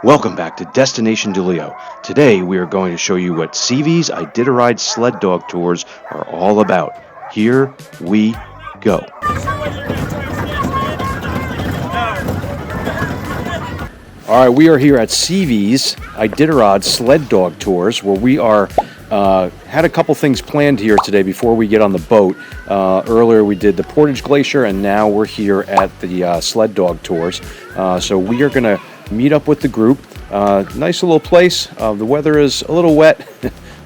Welcome back to Destination DeLeo. Today we are going to show you what SEAVEY'S Iditaride Sled Dog Tours are all about. Here we go. All right, we are here at SEAVEY'S Iditarod Sled Dog Tours, where we are had a couple things planned here today before we get on the boat. Earlier we did the Portage Glacier, and now we're here at the Sled Dog Tours. So we are going to meet up with the group. Nice little place. The weather is a little wet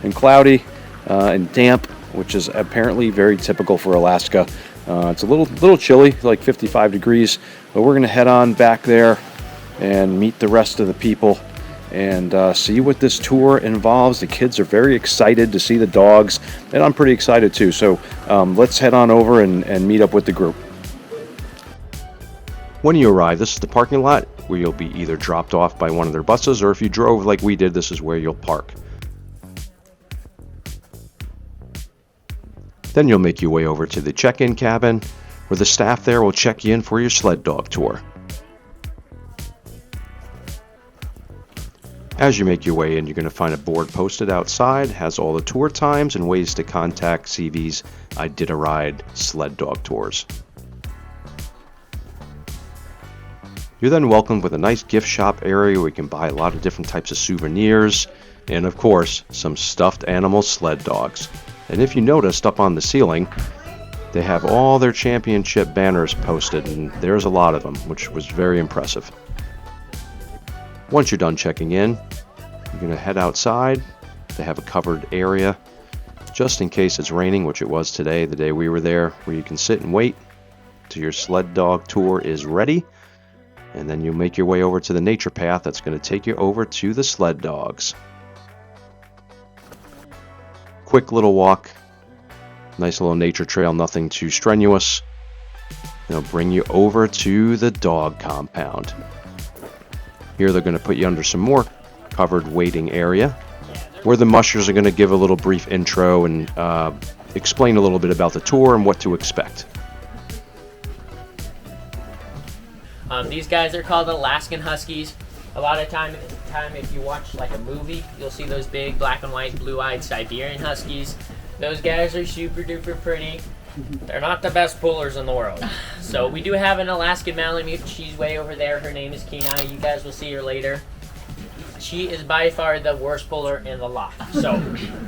and cloudy and damp, which is apparently very typical for Alaska. It's a little chilly, like 55 degrees, but we're going to head on back there and meet the rest of the people and see what this tour involves. The kids are very excited to see the dogs, and I'm pretty excited too. So let's head on over and meet up with the group. When you arrive, this is the parking lot where you'll be either dropped off by one of their buses, or if you drove like we did, this is where you'll park. Then you'll make your way over to the check-in cabin, where the staff there will check you in for your sled dog tour. As you make your way in, you're going to find a board posted outside, has all the tour times and ways to contact SEAVEY'S Iditaride Sled Dog Tours. You're then welcomed with a nice gift shop area where you can buy a lot of different types of souvenirs and, of course, some stuffed animal sled dogs. And if you noticed, up on the ceiling, they have all their championship banners posted, and there's a lot of them, which was very impressive. Once you're done checking in, you're going to head outside. They have a covered area just in case it's raining, which it was today, the day we were there, where you can sit and wait till your sled dog tour is ready. And then you'll make your way over to the nature path that's going to take you over to the sled dogs. Quick little walk, nice little nature trail, nothing too strenuous. They'll bring you over to the dog compound. Here they're going to put you under some more covered waiting area, where the mushers are going to give a little brief intro and explain a little bit about the tour and what to expect. These guys are called Alaskan Huskies. A lot of time if you watch like a movie, you'll see those big black and white blue-eyed Siberian Huskies. Those guys are super duper pretty. They're not the best pullers in the world. So we do have an Alaskan Malamute. She's way over there. Her name is Kenai. You guys will see her later. She is by far the worst puller in the lot. So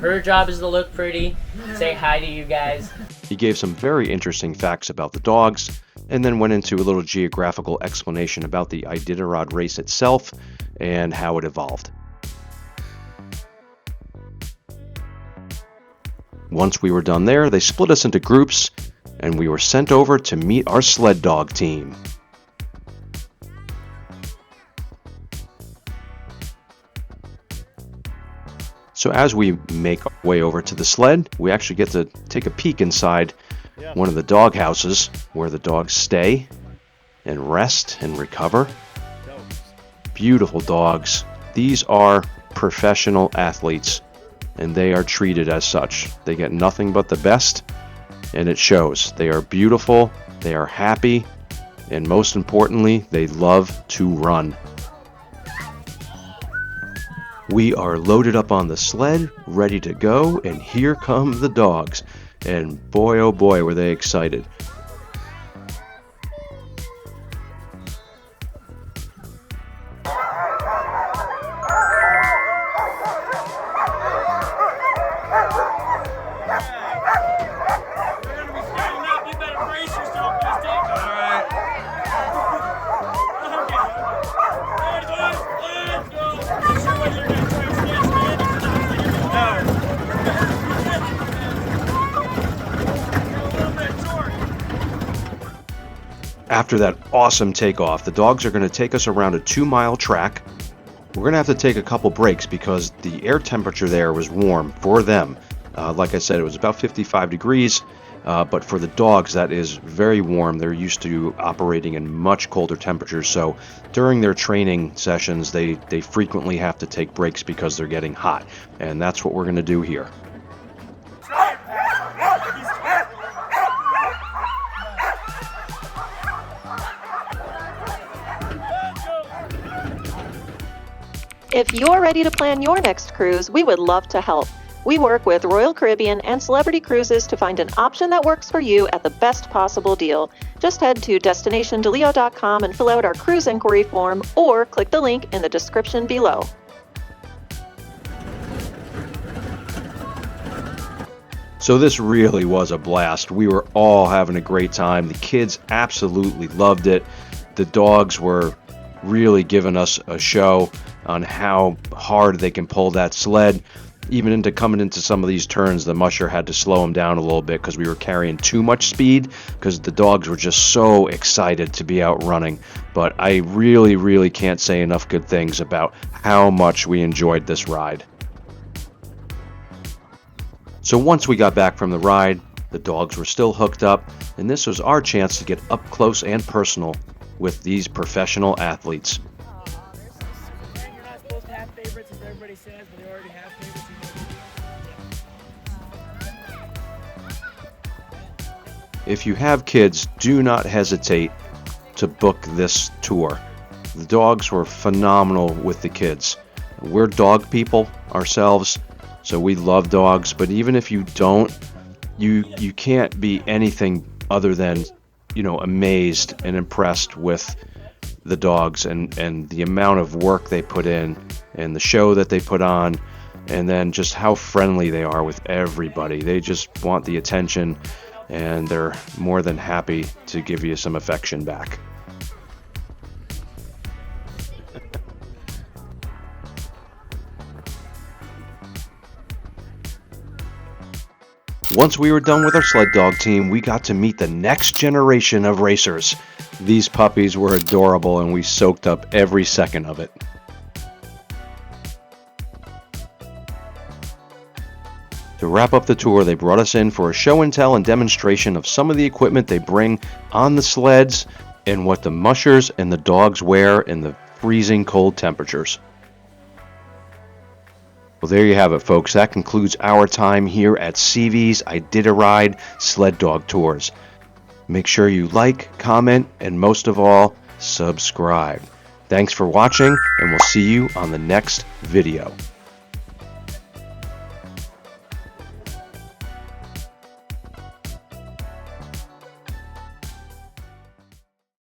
her job is to look pretty, say hi to you guys. He gave some very interesting facts about the dogs, and then went into a little geographical explanation about the Iditarod race itself and how it evolved. Once we were done there, they split us into groups, and we were sent over to meet our sled dog team. So as we make our way over to the sled, we actually get to take a peek inside one of the dog houses where the dogs stay and rest and recover. Beautiful dogs. These are professional athletes, and they are treated as such. They get nothing but the best, and it shows. They are beautiful, they are happy, and most importantly, they love to run. We are loaded up on the sled, ready to go, and here come the dogs. And boy, oh boy, were they excited. After that awesome takeoff, the dogs are going to take us around a 2-mile track. We're going to have to take a couple breaks because the air temperature there was warm for them. Like I said, it was about 55 degrees, but for the dogs, that is very warm. They're used to operating in much colder temperatures, so during their training sessions, they frequently have to take breaks because they're getting hot, and that's what we're going to do here. If you're ready to plan your next cruise, we would love to help. We work with Royal Caribbean and Celebrity Cruises to find an option that works for you at the best possible deal. Just head to destinationdeleo.com and fill out our cruise inquiry form, or click the link in the description below. So this really was a blast. We were all having a great time. The kids absolutely loved it. The dogs were really giving us a show on how hard they can pull that sled. Even coming into some of these turns, the musher had to slow them down a little bit because we were carrying too much speed because the dogs were just so excited to be out running. But I really can't say enough good things about how much we enjoyed this ride. So once we got back from the ride, the dogs were still hooked up, and this was our chance to get up close and personal with these professional athletes. You're not supposed to have favorites, as everybody says, but they already have favorites. If you have kids, do not hesitate to book this tour. The dogs were phenomenal with the kids. We're dog people ourselves, so we love dogs, but even if you don't, you can't be anything other than, amazed and impressed with the dogs and the amount of work they put in and the show that they put on, and then just how friendly they are with everybody. They just want the attention, and they're more than happy to give you some affection back. Once we were done with our sled dog team, we got to meet the next generation of racers. These puppies were adorable, and we soaked up every second of it. To wrap up the tour, they brought us in for a show and tell and demonstration of some of the equipment they bring on the sleds and what the mushers and the dogs wear in the freezing cold temperatures. Well, there you have it, folks. That concludes our time here at SEAVEY'S Iditaride Sled Dog Tours. Make sure you like, comment, and most of all, subscribe. Thanks for watching, and we'll see you on the next video.